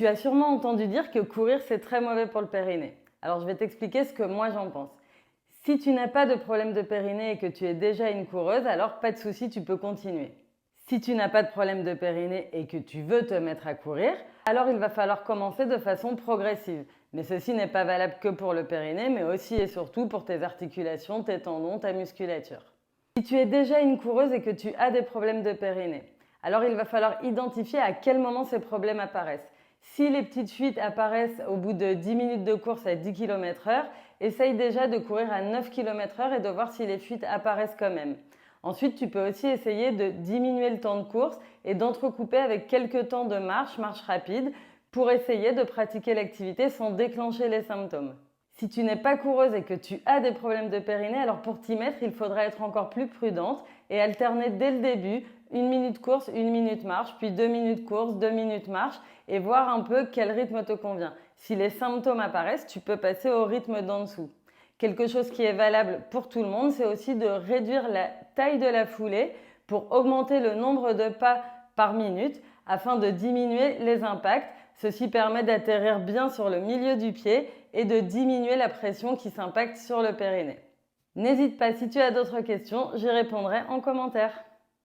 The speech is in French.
Tu as sûrement entendu dire que courir, c'est très mauvais pour le périnée. Alors, je vais t'expliquer ce que moi j'en pense. Si tu n'as pas de problème de périnée et que tu es déjà une coureuse, alors pas de souci, tu peux continuer. Si tu n'as pas de problème de périnée et que tu veux te mettre à courir, alors il va falloir commencer de façon progressive. Mais ceci n'est pas valable que pour le périnée, mais aussi et surtout pour tes articulations, tes tendons, ta musculature. Si tu es déjà une coureuse et que tu as des problèmes de périnée, alors il va falloir identifier à quel moment ces problèmes apparaissent. Si les petites fuites apparaissent au bout de 10 minutes de course à 10 km/h, essaye déjà de courir à 9 km/h et de voir si les fuites apparaissent quand même. Ensuite, tu peux aussi essayer de diminuer le temps de course et d'entrecouper avec quelques temps de marche rapide, pour essayer de pratiquer l'activité sans déclencher les symptômes. Si tu n'es pas coureuse et que tu as des problèmes de périnée, alors pour t'y mettre, il faudra être encore plus prudente et alterner dès le début 1 minute course, 1 minute marche, puis 2 minutes course, 2 minutes marche et voir un peu quel rythme te convient. Si les symptômes apparaissent, tu peux passer au rythme d'en dessous. Quelque chose qui est valable pour tout le monde, c'est aussi de réduire la taille de la foulée pour augmenter le nombre de pas par minute afin de diminuer les impacts. Ceci permet d'atterrir bien sur le milieu du pied et de diminuer la pression qui s'impacte sur le périnée. N'hésite pas, si tu as d'autres questions, j'y répondrai en commentaire.